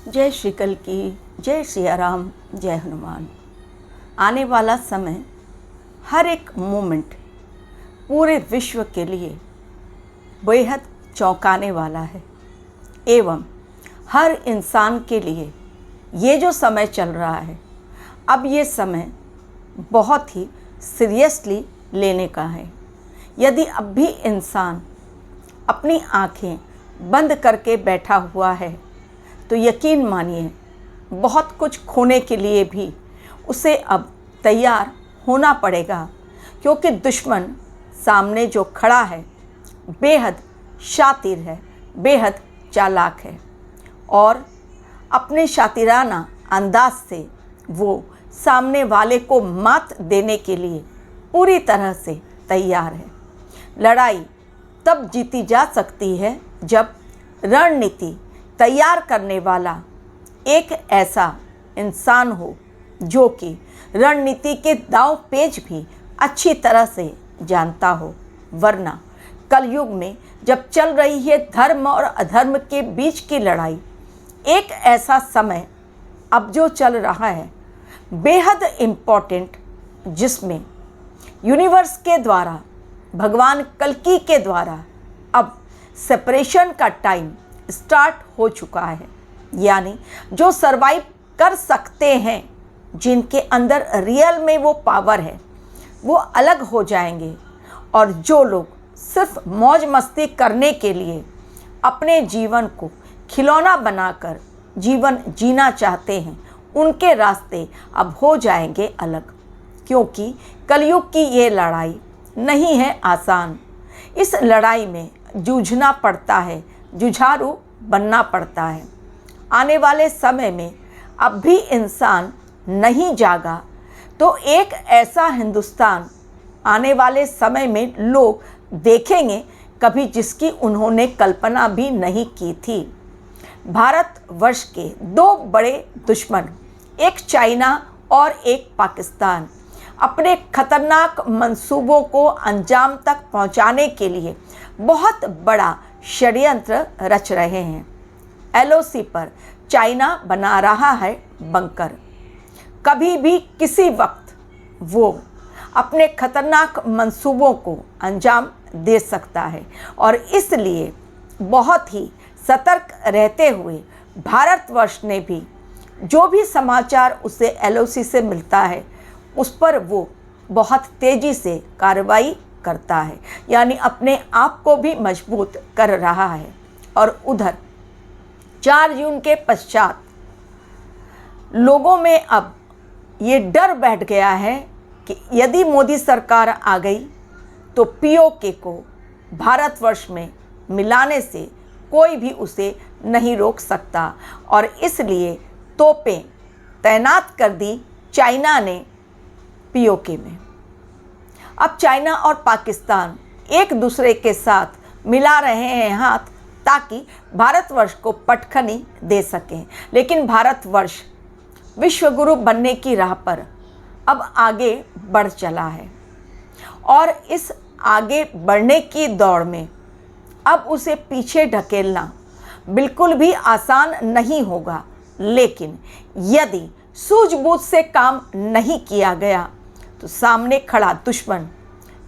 जय श्री कल की, जय सिया राम, जय हनुमान। आने वाला समय हर एक मोमेंट पूरे विश्व के लिए बेहद चौंकाने वाला है एवं हर इंसान के लिए ये जो समय चल रहा है, अब ये समय बहुत ही सीरियसली लेने का है। यदि अब भी इंसान अपनी आँखें बंद करके बैठा हुआ है तो यकीन मानिए बहुत कुछ खोने के लिए भी उसे अब तैयार होना पड़ेगा, क्योंकि दुश्मन सामने जो खड़ा है बेहद शातिर है, बेहद चालाक है और अपने शातिराना अंदाज से वो सामने वाले को मात देने के लिए पूरी तरह से तैयार है। लड़ाई तब जीती जा सकती है जब रणनीति तैयार करने वाला एक ऐसा इंसान हो जो कि रणनीति के दांव पेच भी अच्छी तरह से जानता हो। वरना कलयुग में जब चल रही है धर्म और अधर्म के बीच की लड़ाई, एक ऐसा समय अब जो चल रहा है बेहद इम्पॉर्टेंट, जिसमें यूनिवर्स के द्वारा, भगवान कल्कि के द्वारा अब सेपरेशन का टाइम स्टार्ट हो चुका है। यानी जो सरवाइव कर सकते हैं, जिनके अंदर रियल में वो पावर है, वो अलग हो जाएंगे और जो लोग सिर्फ मौज मस्ती करने के लिए अपने जीवन को खिलौना बनाकर जीवन जीना चाहते हैं, उनके रास्ते अब हो जाएंगे अलग। क्योंकि कलयुग की ये लड़ाई नहीं है आसान। इस लड़ाई में जूझना पड़ता है, जुझारू बनना पड़ता है। आने वाले समय में अब भी इंसान नहीं जागा तो एक ऐसा हिंदुस्तान आने वाले समय में लोग देखेंगे कभी, जिसकी उन्होंने कल्पना भी नहीं की थी। भारतवर्ष के दो बड़े दुश्मन, एक चाइना और एक पाकिस्तान, अपने खतरनाक मंसूबों को अंजाम तक पहुंचाने के लिए बहुत बड़ा षड्यंत्र रच रहे हैं। एलओसी पर चाइना बना रहा है बंकर। कभी भी किसी वक्त वो अपने खतरनाक मंसूबों को अंजाम दे सकता है और इसलिए बहुत ही सतर्क रहते हुए भारतवर्ष ने भी जो भी समाचार उसे एलओसी से मिलता है उस पर वो बहुत तेज़ी से कार्रवाई करता है, यानी अपने आप को भी मजबूत कर रहा है। और उधर 4 जून के पश्चात लोगों में अब ये डर बैठ गया है कि यदि मोदी सरकार आ गई तो पीओके को भारतवर्ष में मिलाने से कोई भी उसे नहीं रोक सकता और इसलिए तोपें तैनात कर दी चाइना ने पीओके में। अब चाइना और पाकिस्तान एक दूसरे के साथ मिला रहे हैं हाथ, ताकि भारतवर्ष को पटखनी दे सकें। लेकिन भारतवर्ष विश्वगुरु बनने की राह पर अब आगे बढ़ चला है और इस आगे बढ़ने की दौड़ में अब उसे पीछे ढकेलना बिल्कुल भी आसान नहीं होगा। लेकिन यदि सूझबूझ से काम नहीं किया गया तो सामने खड़ा दुश्मन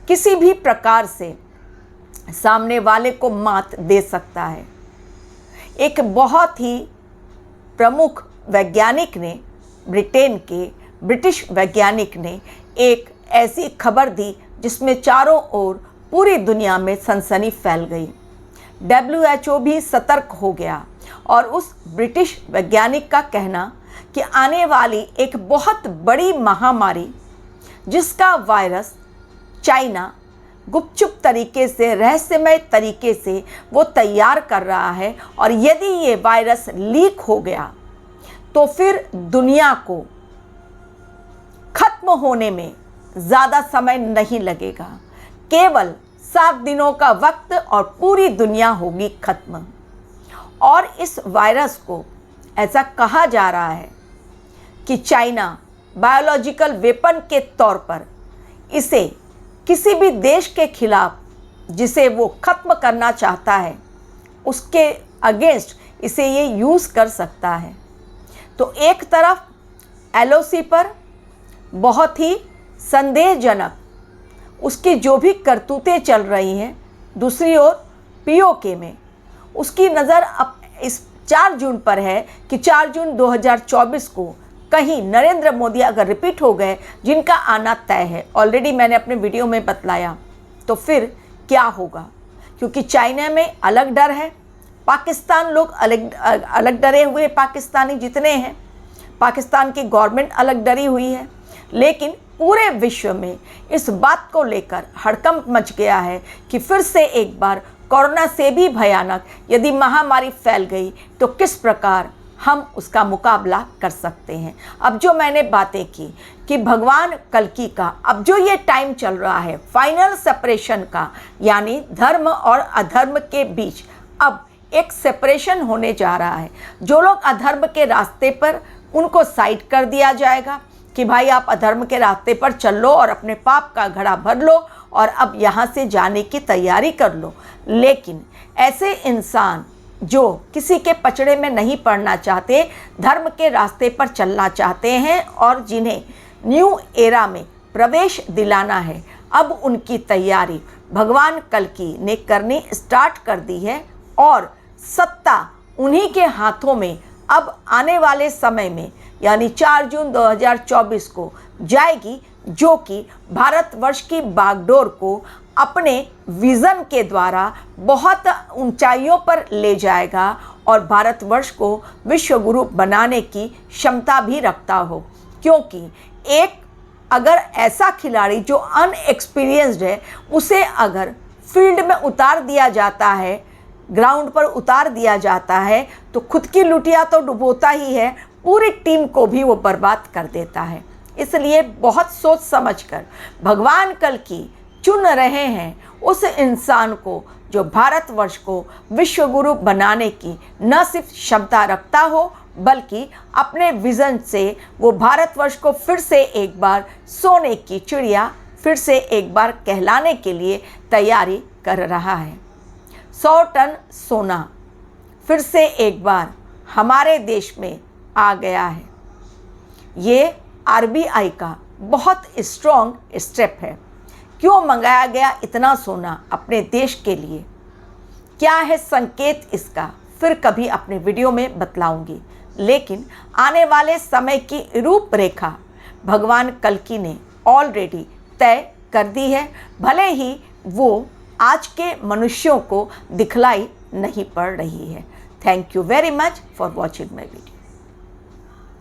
किसी भी प्रकार से सामने वाले को मात दे सकता है। एक बहुत ही प्रमुख वैज्ञानिक ने, ब्रिटेन के ब्रिटिश वैज्ञानिक ने एक ऐसी खबर दी जिसमें चारों ओर पूरी दुनिया में सनसनी फैल गई। WHO भी सतर्क हो गया और उस ब्रिटिश वैज्ञानिक का कहना कि आने वाली एक बहुत बड़ी महामारी, जिसका वायरस चाइना गुपचुप तरीके से, रहस्यमय तरीके से वो तैयार कर रहा है और यदि ये वायरस लीक हो गया तो फिर दुनिया को खत्म होने में ज़्यादा समय नहीं लगेगा। केवल 7 दिनों का वक्त और पूरी दुनिया होगी खत्म। और इस वायरस को ऐसा कहा जा रहा है कि चाइना बायोलॉजिकल वेपन के तौर पर इसे किसी भी देश के खिलाफ जिसे वो ख़त्म करना चाहता है उसके अगेंस्ट इसे ये यूज़ कर सकता है। तो एक तरफ LOC पर बहुत ही संदेहजनक उसकी जो भी करतूतें चल रही हैं, दूसरी ओर POK में उसकी नज़र अब इस 4 जून पर है कि 4 जून 2024 को कहीं नरेंद्र मोदी अगर रिपीट हो गए, जिनका आना तय है, ऑलरेडी मैंने अपने वीडियो में बतलाया, तो फिर क्या होगा। क्योंकि चाइना में अलग डर है, पाकिस्तान लोग अलग डरे हुए, पाकिस्तानी जितने हैं, पाकिस्तान की गवर्नमेंट अलग डरी हुई है, लेकिन पूरे विश्व में इस बात को लेकर हड़कंप मच गया है कि फिर से एक बार कोरोना से भी भयानक यदि महामारी फैल गई तो किस प्रकार हम उसका मुकाबला कर सकते हैं। अब जो मैंने बातें की कि भगवान कल्कि का अब जो ये टाइम चल रहा है फाइनल सेपरेशन का, यानी धर्म और अधर्म के बीच अब एक सेपरेशन होने जा रहा है। जो लोग अधर्म के रास्ते पर, उनको साइड कर दिया जाएगा कि भाई आप अधर्म के रास्ते पर चल लो और अपने पाप का घड़ा भर लो और अब यहाँ से जाने की तैयारी कर लो। लेकिन ऐसे इंसान जो किसी के पचड़े में नहीं पड़ना चाहते, धर्म के रास्ते पर चलना चाहते हैं और जिन्हें न्यू एरा में प्रवेश दिलाना है, अब उनकी तैयारी भगवान कल्कि ने करनी स्टार्ट कर दी है और सत्ता उन्हीं के हाथों में अब आने वाले समय में यानी 4 जून 2024 को जाएगी, जो कि भारतवर्ष की बागडोर को अपने विज़न के द्वारा बहुत ऊंचाइयों पर ले जाएगा और भारतवर्ष को विश्व गुरु बनाने की क्षमता भी रखता हो। क्योंकि एक अगर ऐसा खिलाड़ी जो अनएक्सपीरियंस्ड है, उसे अगर फील्ड में उतार दिया जाता है, ग्राउंड पर उतार दिया जाता है, तो खुद की लुटिया तो डुबोता ही है, पूरी टीम को भी वो बर्बाद कर देता है। इसलिए बहुत सोच समझकर भगवान कल्कि चुन रहे हैं उस इंसान को जो भारतवर्ष को विश्व गुरु बनाने की न सिर्फ क्षमता रखता हो, बल्कि अपने विज़न से वो भारतवर्ष को फिर से एक बार सोने की चिड़िया फिर से एक बार कहलाने के लिए तैयारी कर रहा है। 100 टन सोना फिर से एक बार हमारे देश में आ गया है। ये RBI का बहुत स्ट्रॉन्ग स्टेप है। क्यों मंगाया गया इतना सोना अपने देश के लिए, क्या है संकेत इसका, फिर कभी अपने वीडियो में बतलाऊंगी। लेकिन आने वाले समय की रूपरेखा भगवान कल्कि ने ऑलरेडी तय कर दी है, भले ही वो आज के मनुष्यों को दिखलाई नहीं पड़ रही है। Thank you very much for watching my video.